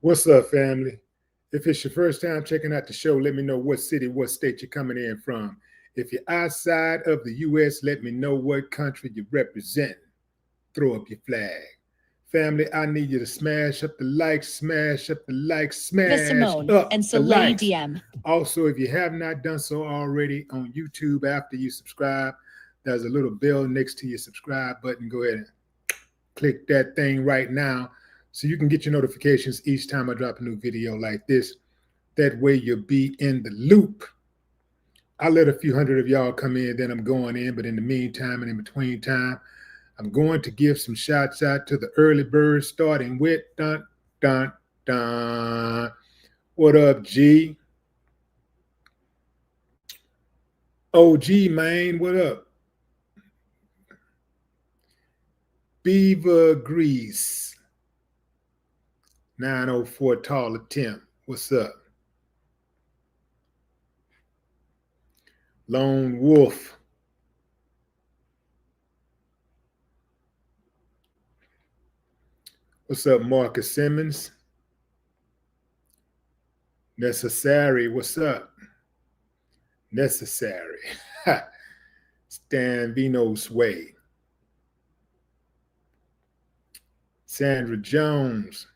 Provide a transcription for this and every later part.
What's up, family? If it's your first time checking out the show, let me know what city, what state you're coming in from. If you're outside of the U.S., let me know what country you represent. Throw up your flag. Family, I need you to smash up the likes, smash up the likes, The smash Simone up and the Soleil likes. DM. Also, if you have not done so already on YouTube after you subscribe, there's a little bell next to your subscribe button. Go ahead and click that thing right now so you can get your notifications each time I drop a new video like this. That way you'll be in the loop. I let a few hundred of y'all come in, then I'm going in. But in the meantime and in between time, I'm going to give some shouts out to the early birds, starting with dun dun dun. What up, G? OG man, what up? Beaver Grease. 904 Tall Attempt. What's up? Lone Wolf. What's up, Marcus Simmons? Necessary. What's up? Necessary. Stan Vino's Way. Sandra Jones.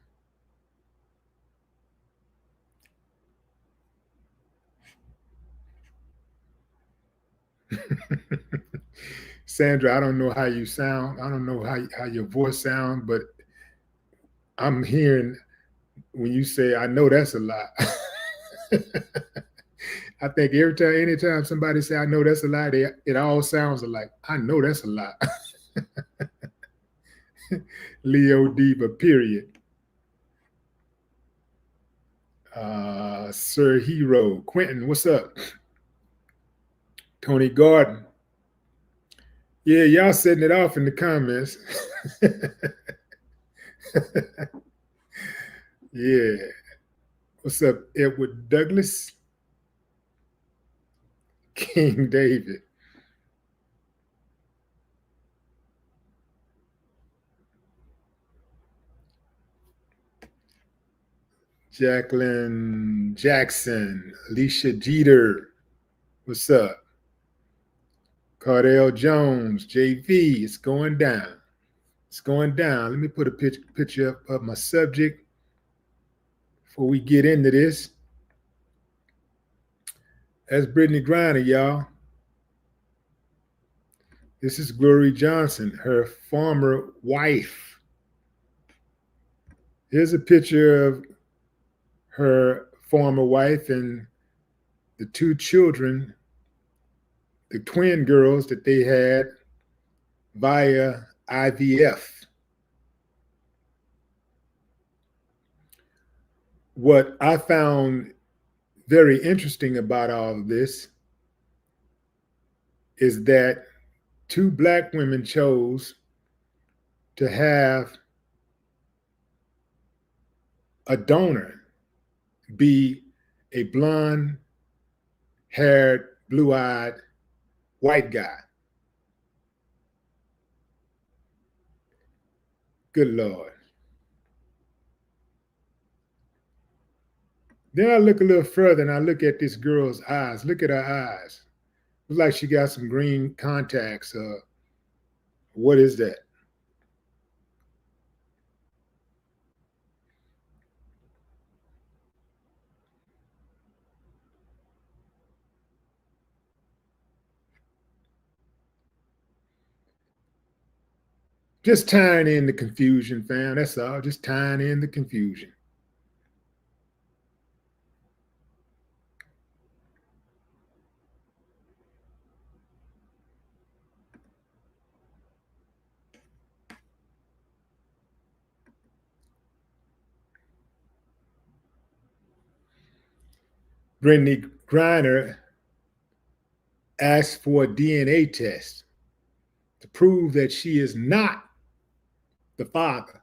Sandra, I don't know how you sound. I don't know how your voice sounds, but I'm hearing when you say, I know that's a lot. I think anytime somebody say, I know that's a lot, it all sounds alike. I know that's a lot. Leo Diva, period. Sir Hero. Quentin, what's up? Tony Garden. Yeah, y'all setting it off in the comments. Yeah. What's up, Edward Douglas? King David. Jacqueline Jackson. Alicia Jeter. What's up? Cardell Jones. JV. It's going down. It's going down. Let me put a picture up of my subject before we get into this. That's Brittney Griner, y'all. This is Glory Johnson, her former wife. Here's a picture of her former wife and the two children, the twin girls that they had via IVF. What I found very interesting about all of this is that two Black women chose to have a donor be a blonde haired, blue eyed white guy. Good Lord. Then I look a little further and I look at this girl's eyes. Look at her eyes. Looks like she got some green contacts. What is that? Just tying in the confusion, fam. That's all. Just tying in the confusion. Brittney Griner asked for a DNA test to prove that she is not the father.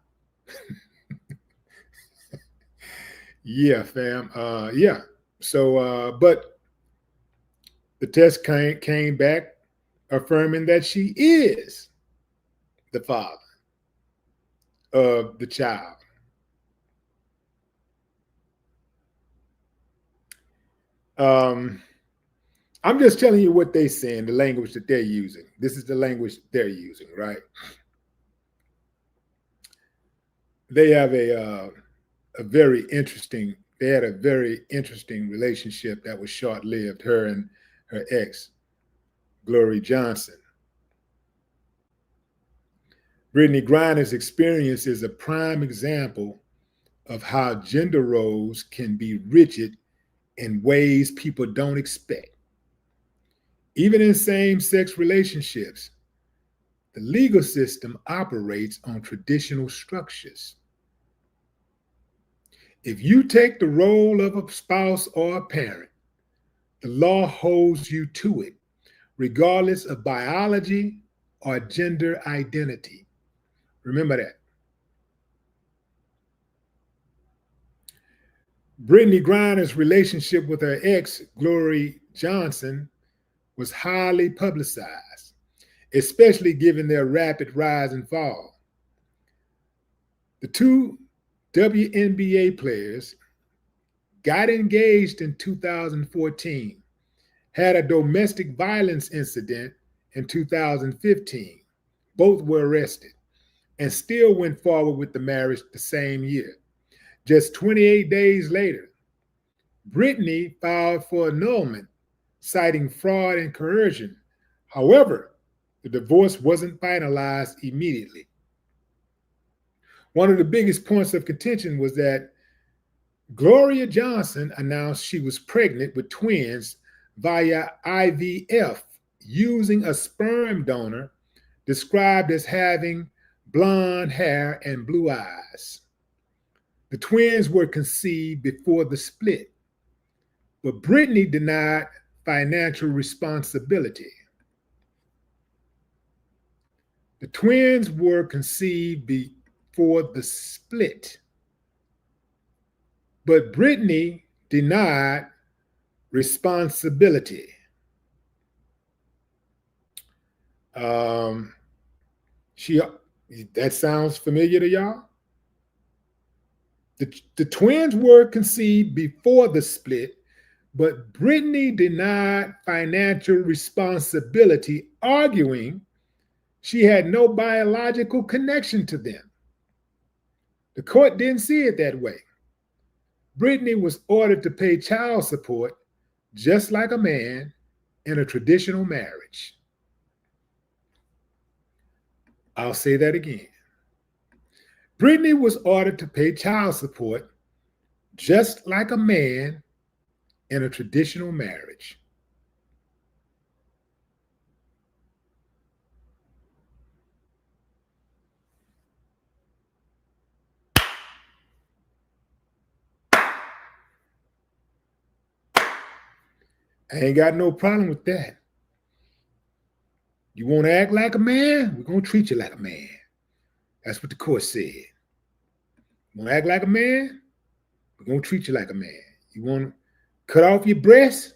Yeah, fam. Yeah. So, but the test came back affirming that she is the father of the child. I'm just telling you what they're saying, the language that they're using. This is the language they're using, right? They have a very interesting. They had a very interesting relationship that was short-lived. Her and her ex, Glory Johnson. Brittney Griner's experience is a prime example of how gender roles can be rigid in ways people don't expect. Even in same-sex relationships, the legal system operates on traditional structures. If you take the role of a spouse or a parent, the law holds you to it, regardless of biology or gender identity. Remember that. Brittney Griner's relationship with her ex, Glory Johnson, was highly publicized, especially given their rapid rise and fall. The two WNBA players got engaged in 2014, had a domestic violence incident in 2015. Both were arrested and still went forward with the marriage the same year. Just 28 days later, Brittney filed for annulment, citing fraud and coercion. However, the divorce wasn't finalized immediately. One of the biggest points of contention was that Gloria Johnson announced she was pregnant with twins via IVF using a sperm donor described as having blonde hair and blue eyes. The twins were conceived before the split, but Brittney denied financial responsibility. The twins were conceived before the split, but Brittney denied responsibility. That sounds familiar to y'all? The twins were conceived before the split, but Brittney denied financial responsibility, arguing she had no biological connection to them. The court didn't see it that way. Brittney was ordered to pay child support just like a man in a traditional marriage. I'll say that again. Brittney was ordered to pay child support just like a man in a traditional marriage. I ain't got no problem with that. You want to act like a man? We're going to treat you like a man. That's what the court said. You want to act like a man? We're going to treat you like a man. You want to cut off your breasts?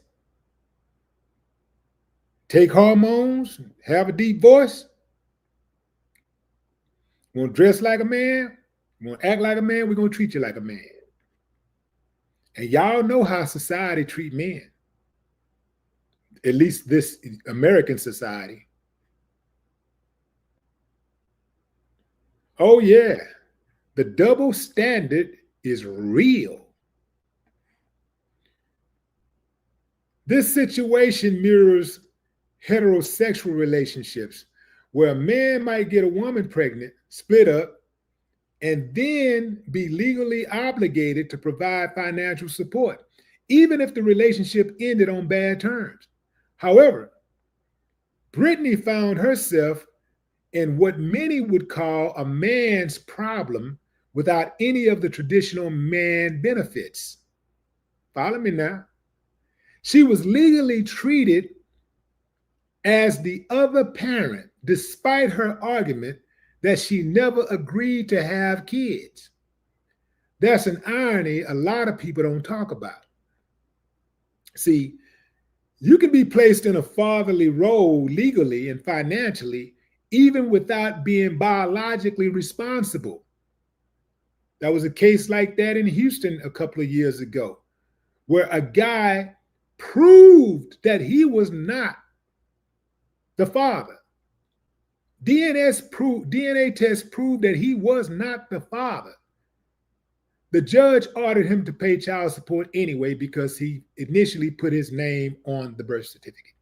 Take hormones? Have a deep voice? You want to dress like a man? You want to act like a man? We're going to treat you like a man. And y'all know how society treat men. At least this American society. Oh, yeah. The double standard is real. This situation mirrors heterosexual relationships where a man might get a woman pregnant, split up, and then be legally obligated to provide financial support, even if the relationship ended on bad terms. However, Brittney found herself in what many would call a man's problem without any of the traditional man benefits. Follow me now. She was legally treated as the other parent, despite her argument that she never agreed to have kids. That's an irony a lot of people don't talk about. See, you can be placed in a fatherly role legally and financially, even without being biologically responsible. That was a case like that in Houston a couple of years ago, where a guy proved that he was not the father. DNA test proved that he was not the father. The judge ordered him to pay child support anyway because he initially put his name on the birth certificate.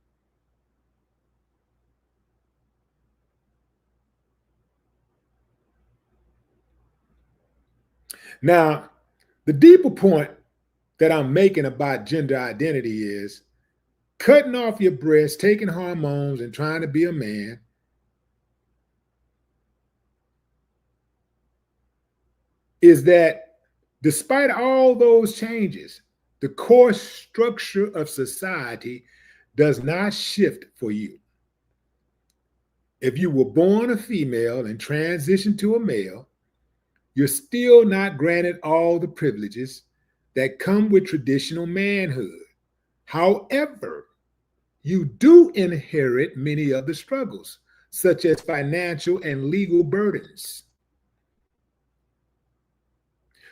Now, the deeper point that I'm making about gender identity is cutting off your breasts, taking hormones, and trying to be a man is that despite all those changes, the core structure of society does not shift for you. If you were born a female and transitioned to a male, you're still not granted all the privileges that come with traditional manhood. However, you do inherit many of the struggles, such as financial and legal burdens.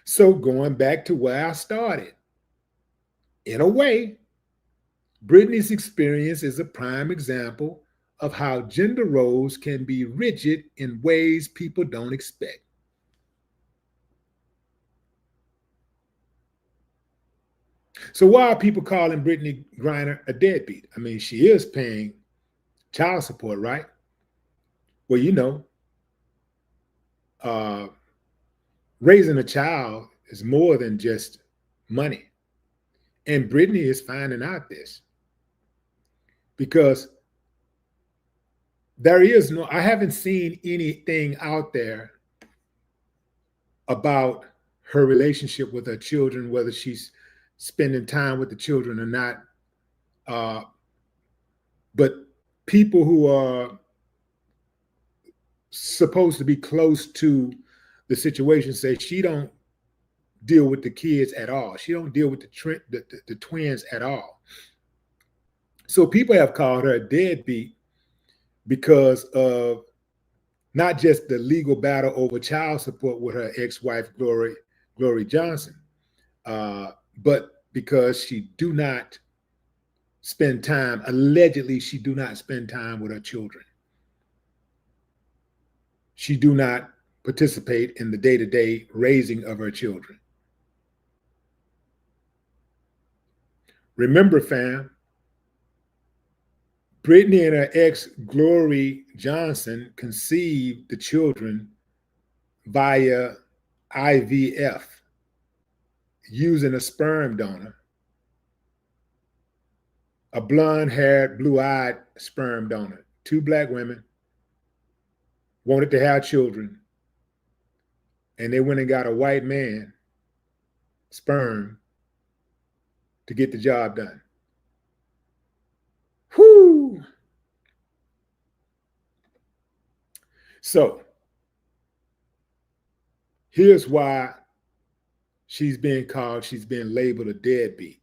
So going back to where I started, in a way, Brittney's experience is a prime example of how gender roles can be rigid in ways people don't expect. So why are people calling Brittney Griner a deadbeat? I mean, she is paying child support, right? Well, you know, raising a child is more than just money. And Brittney is finding out this because I haven't seen anything out there about her relationship with her children, whether she's spending time with the children or not. But people who are supposed to be close to the situation say she don't deal with the kids at all. She don't deal with the twins at all. So people have called her a deadbeat because of not just the legal battle over child support with her ex-wife, Glory Johnson, but because she do not spend time, allegedly she do not spend time with her children. She do not participate in the day-to-day raising of her children. Remember, fam, Brittney and her ex, Glory Johnson, conceived the children via IVF, using a sperm donor, a blonde-haired, blue-eyed sperm donor. 2 Black women wanted to have children, and they went and got a white man sperm to get the job done. Whoo! So here's why she's being labeled a deadbeat.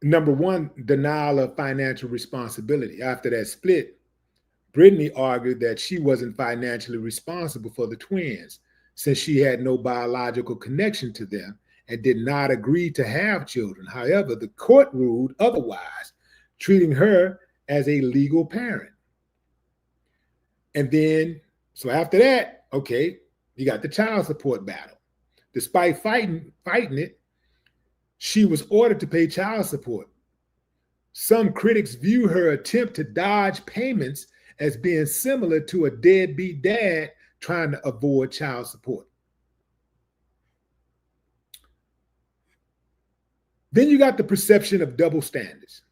Number one, denial of financial responsibility. After that split, Brittney argued that she wasn't financially responsible for the twins since she had no biological connection to them and did not agree to have children. However, the court ruled otherwise, treating her as a legal parent. And then, so after that, okay, you got the child support battle. Despite fighting it, she was ordered to pay child support. Some critics view her attempt to dodge payments as being similar to a deadbeat dad trying to avoid child support. Then you got the perception of double standards.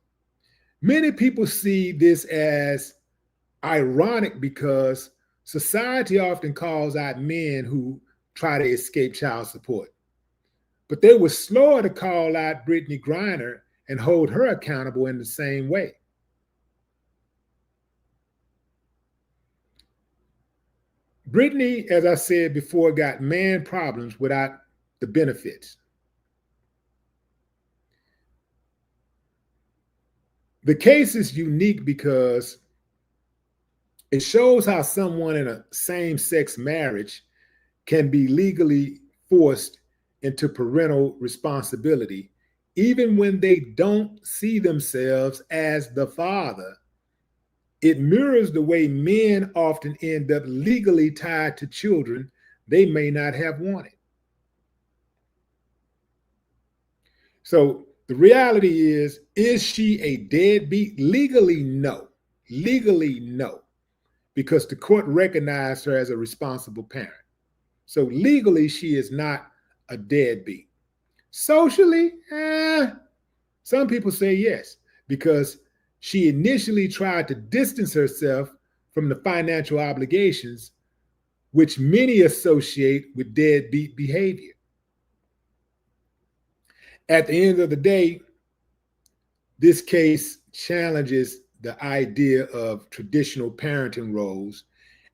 Many people see this as ironic because society often calls out men who try to escape child support. But they were slower to call out Brittney Griner and hold her accountable in the same way. Brittney, as I said before, got man problems without the benefits. The case is unique because it shows how someone in a same-sex marriage can be legally forced into parental responsibility, even when they don't see themselves as the father. It mirrors the way men often end up legally tied to children they may not have wanted. So the reality is she a deadbeat? Legally, no. Legally, no. Because the court recognized her as a responsible parent. So legally, she is not a deadbeat. Socially, some people say yes, because she initially tried to distance herself from the financial obligations, which many associate with deadbeat behavior. At the end of the day, this case challenges the idea of traditional parenting roles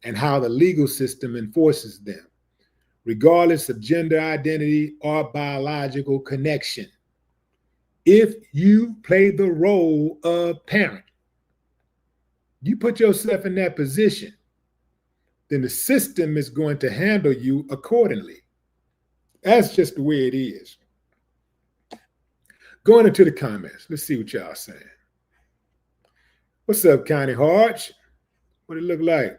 and how the legal system enforces them, regardless of gender identity or biological connection. If you play the role of parent, you put yourself in that position, then the system is going to handle you accordingly. That's just the way it is. Going into the comments, let's see what y'all saying. What's up, Connie Hodge? What it look like?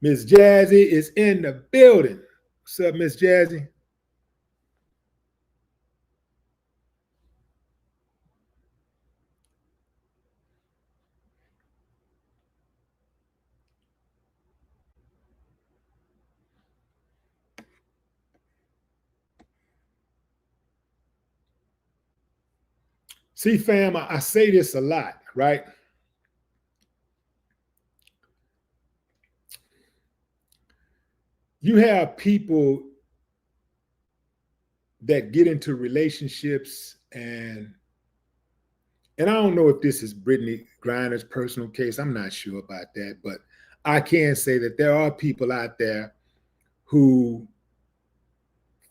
Miss Jazzy is in the building. What's up, Miss Jazzy? See, fam, I say this a lot, right? You have people that get into relationships, and I don't know if this is Brittney Griner's personal case. I'm not sure about that, but I can say that there are people out there who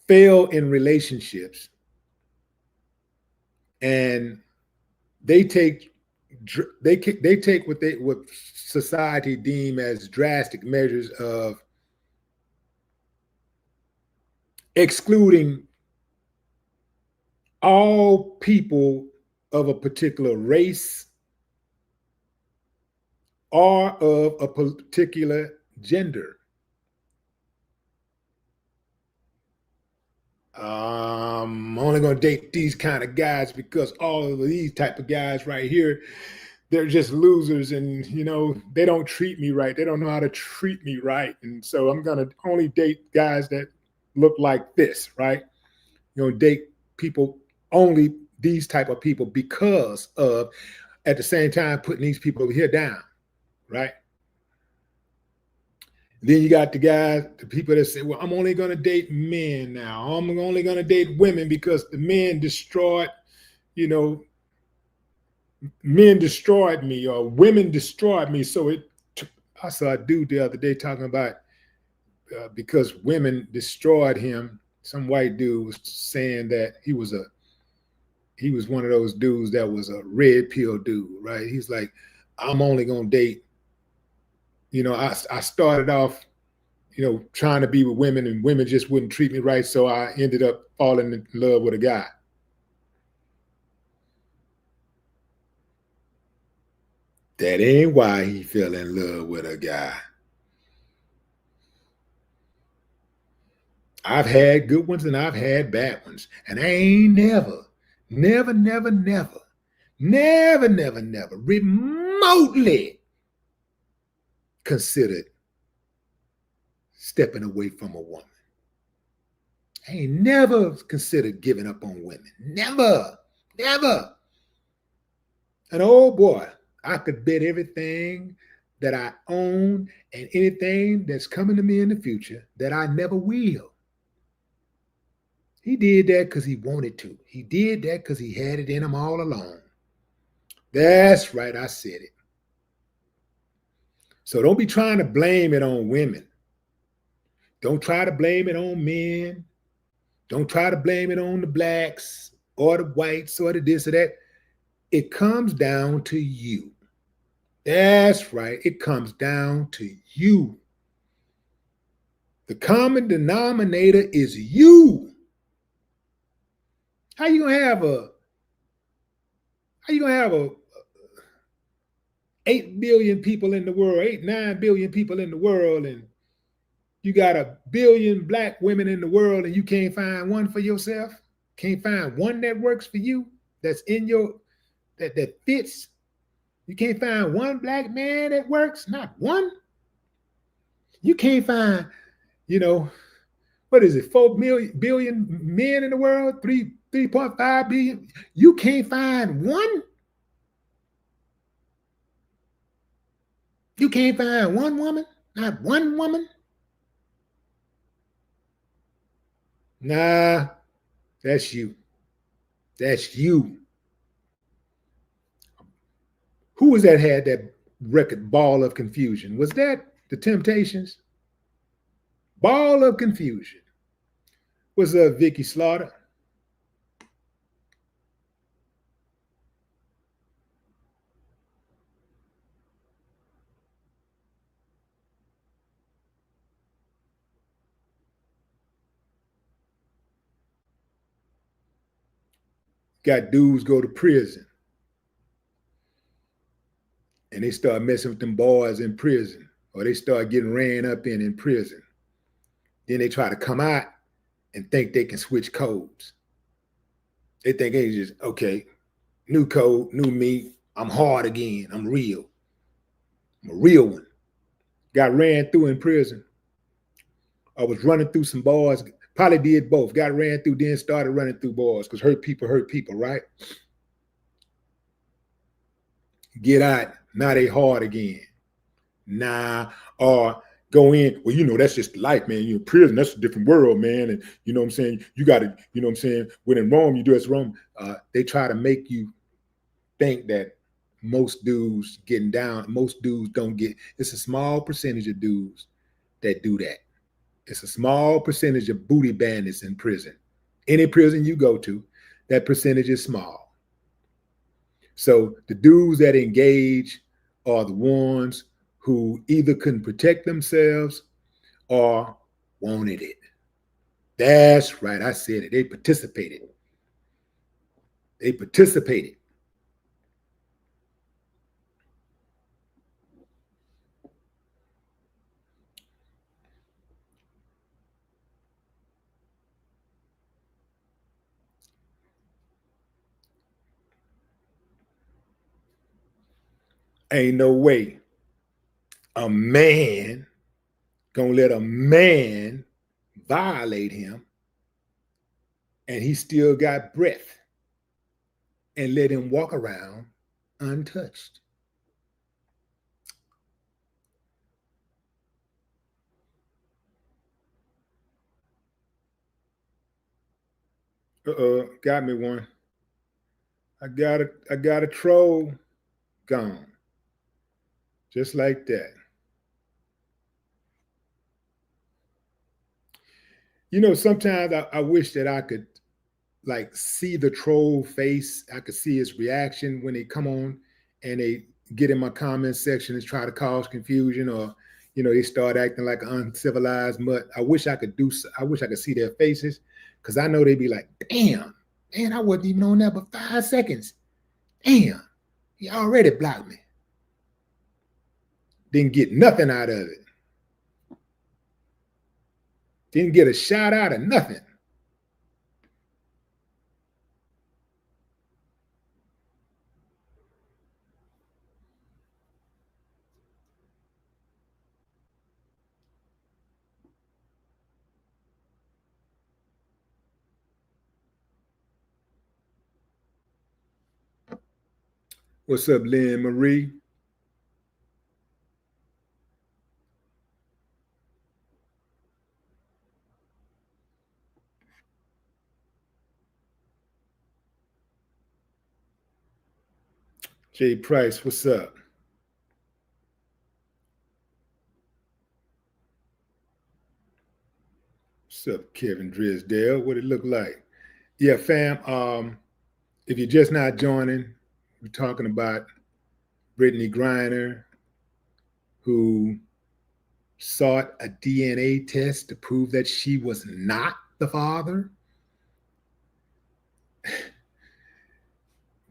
fail in relationships, and they take what society deem as drastic measures of excluding all people of a particular race or of a particular gender. I'm only going to date these kind of guys because all of these type of guys right here, they're just losers, and they don't treat me right. They don't know how to treat me right, and so I'm going to only date guys that look like this, right? Date people, only these type of people, because of, at the same time, putting these people over here down, right? Then you got the people that say, well, I'm only going to date men now. I'm only going to date women because the men destroyed me, or women destroyed me. So I saw a dude the other day talking about because women destroyed him. Some white dude was saying that he was one of those dudes that was a red pill dude, right? He's like, I'm only going to date, I started off, trying to be with women, and women just wouldn't treat me right. So I ended up falling in love with a guy. That ain't why he fell in love with a guy. I've had good ones and I've had bad ones. And I ain't never remotely considered stepping away from a woman. I ain't never considered giving up on women. Never. And oh boy, I could bet everything that I own and anything that's coming to me in the future that I never will. He did that because he wanted to. He did that because he had it in him all along. That's right, I said it. So don't be trying to blame it on women. Don't try to blame it on men. Don't try to blame it on the blacks or the whites or the this or that. It comes down to you. That's right. It comes down to you. The common denominator is you. How you gonna have a 8 billion people in the world, 9 billion people in the world, and you got 1 billion black women in the world, and you can't find one for yourself? Can't find one that works for you, that's in your that fits? You can't find one black man that works? Not one? You can't find, you know, what is it, 4 billion men in the world, 3.5 billion? You can't find one? You can't find one woman? Not one woman? Nah, that's you. That's you. Who was that had that record, Ball of Confusion? Was that the Temptations? Ball of Confusion. What's up, Vicky Slaughter? Got dudes go to prison and they start messing with them boys in prison, or they start getting ran up in prison. Then they try to come out and think they can switch codes. They think they just, okay, new code, new me. I'm hard again. I'm real. I'm a real one. Got ran through in prison. I was running through some boys. Probably did both. Got ran through, then started running through boys, because hurt people, right? Get out. Now they hard again. Nah. Or go in. Well, that's just life, man. You're in prison. That's a different world, man. And you know what I'm saying? You got to, you know what I'm saying? When in Rome, you do as Rome. They try to make you think that most dudes getting down, most dudes don't get. It's a small percentage of dudes that do that. It's a small percentage of booty bandits in prison. Any prison you go to, that percentage is small. So the dudes that engage are the ones who either couldn't protect themselves or wanted it. That's right. I said it. They participated. They participated. Ain't no way a man gonna let a man violate him and he still got breath and let him walk around untouched. Got me one. I got a troll gone. Just like that. Sometimes I wish that I could like see the troll face. I could see his reaction when they come on and they get in my comment section and try to cause confusion, or they start acting like an uncivilized mutt. I wish I could see their faces, because I know they'd be like, damn, man, I wasn't even on there but 5 seconds. Damn, he already blocked me. Didn't get nothing out of it. Didn't get a shout out of nothing. What's up, Lynn Marie? Jay Price, what's up? What's up, Kevin Drisdale? What it look like? Yeah, fam. If you're just not joining, we're talking about Brittney Griner, who sought a DNA test to prove that she was not the father.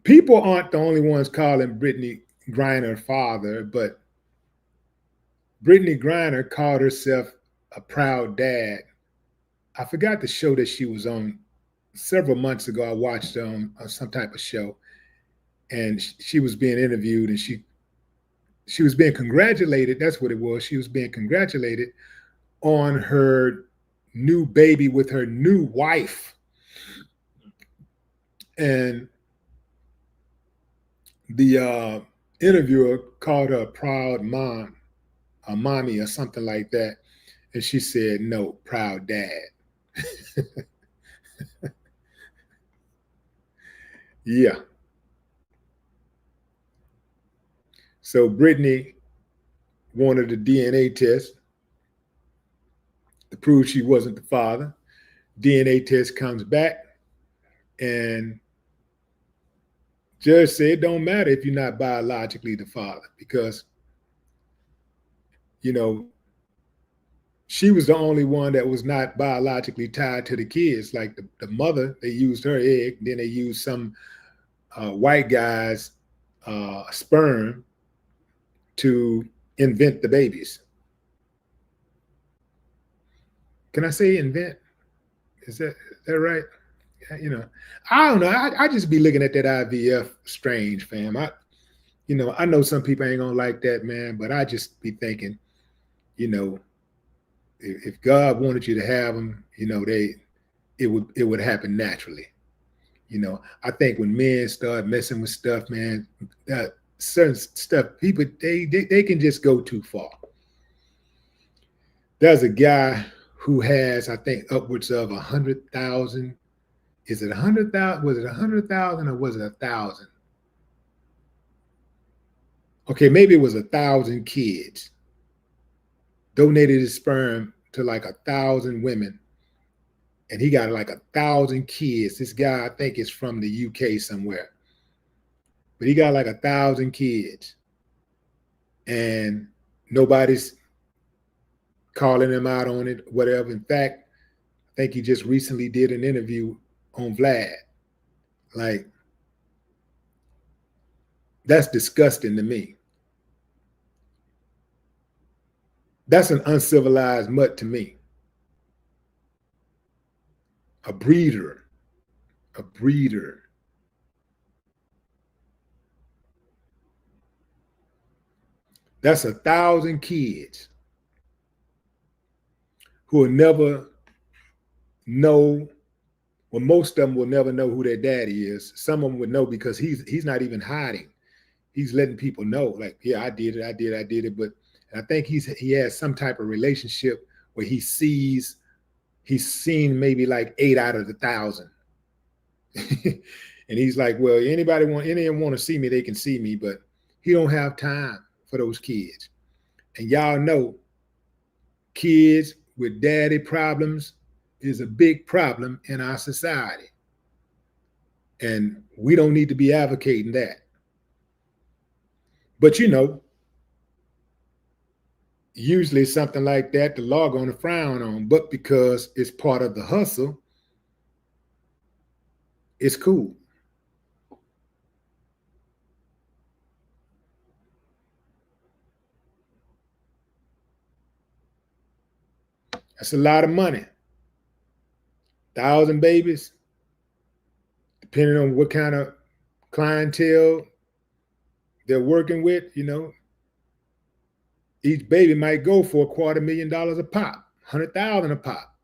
people aren't the only ones calling Brittney Griner father, but Brittney Griner called herself a proud dad. I forgot the show that she was on several months ago. I watched on some type of show, and she was being interviewed, and she was being congratulated. That's what it was. She was being congratulated on her new baby with her new wife, and the interviewer called her a proud mom, a mommy, or something like that, and she said, "No, proud dad." Yeah. So Brittney wanted a DNA test to prove she wasn't the father. DNA test comes back, and judge said it don't matter if you're not biologically the father, because you know she was the only one that was not biologically tied to the kids. Like the mother, they used her egg, then they used some white guy's sperm to invent the babies. Can I say invent? Is that right? I don't know. I just be looking at that IVF strange, fam. I know some people ain't gonna like that, man, but I just be thinking, you know, if God wanted you to have them, it would happen naturally. I think when men start messing with stuff, man, that certain stuff, people they can just go too far. There's a guy who has, I think, upwards of 100,000. Is it 100,000? Was it 100,000 or was it 1,000? Okay, maybe it was 1,000 kids. Donated his sperm to like 1,000 women, and he got like 1,000 kids. This guy, I think, is from the UK somewhere, but he got like 1,000 kids, and nobody's calling him out on it, whatever. In fact, I think he just recently did an interview on Vlad. Like, that's disgusting to me. That's an uncivilized mutt to me. A breeder. A breeder. That's 1,000 kids who will never know. Well, most of them will never know who their daddy is. Some of them would know because he's not even hiding. He's letting people know, like, yeah, I did it. But I think he has some type of relationship where he's seen maybe like 8 out of the 1,000. And he's like, well, anyone want to see me, they can see me, but he don't have time for those kids. And y'all know kids with daddy problems is a big problem in our society. And we don't need to be advocating that. But usually something like that, the law gonna frown on, but because it's part of the hustle, it's cool. That's a lot of money. 1,000 babies, depending on what kind of clientele they're working with, each baby might go for $250,000 a pop, 100,000 a pop.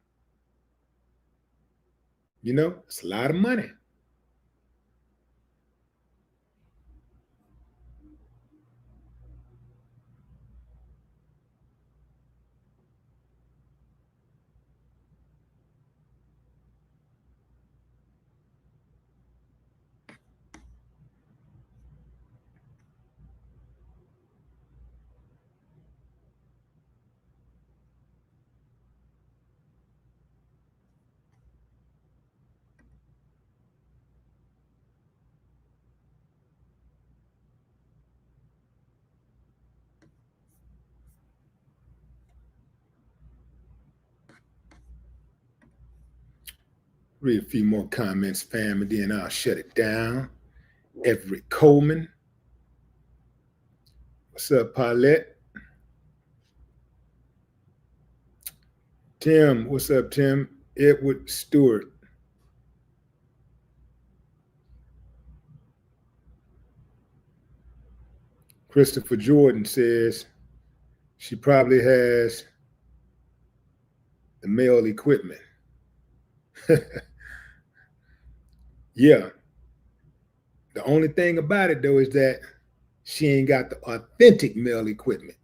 It's a lot of money. Read a few more comments, fam, and then I'll shut it down. Everett Coleman. What's up, Paulette? Tim, what's up, Tim? Edward Stewart. Christopher Jordan says she probably has the male equipment. Yeah. The only thing about it, though, is that she ain't got the authentic male equipment.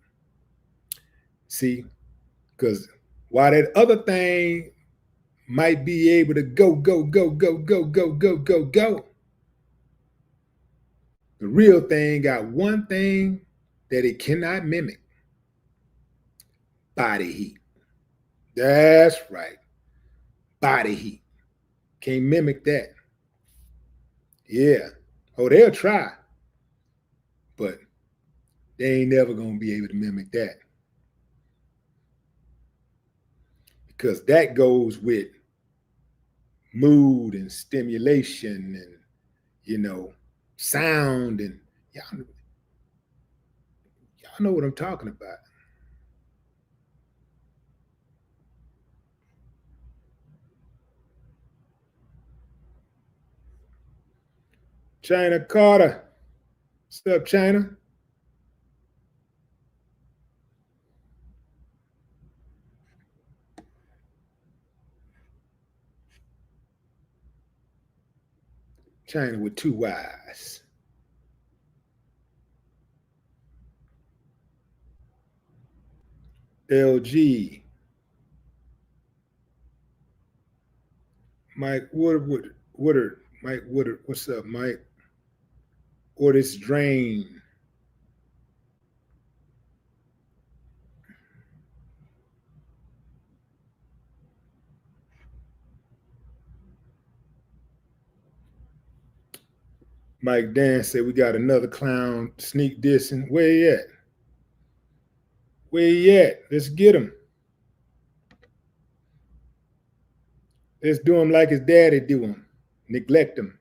See, because while that other thing might be able to go, the real thing got one thing that it cannot mimic: body heat. That's right. Body heat. Can't mimic that. Yeah. Oh, they'll try, but they ain't never going to be able to mimic that. Because that goes with mood and stimulation and, sound. And y'all know what I'm talking about. China Carter. What's up, China? China with 2 Y's. LG. Mike Woodard. Mike Woodard. What's up, Mike? Otis Drain. Mike Dan said we got another clown sneak dissing. Where he at? Where he at? Let's get him. Let's do him like his daddy do him. Neglect him.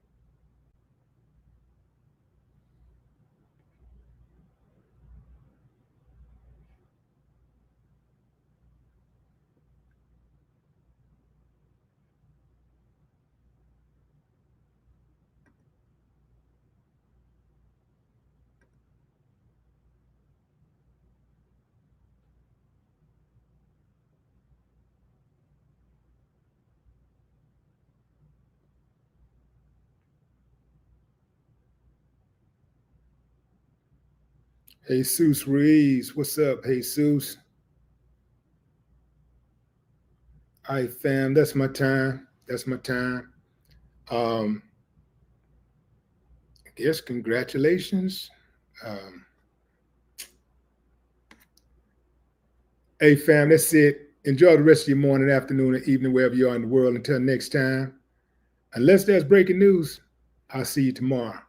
Jesus Ruiz. What's up, Jesus? All right, fam. That's my time. That's my time. I guess congratulations. Hey, fam, that's it. Enjoy the rest of your morning, afternoon, and evening, wherever you are in the world. Until next time, unless there's breaking news, I'll see you tomorrow.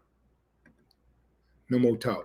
No more talk.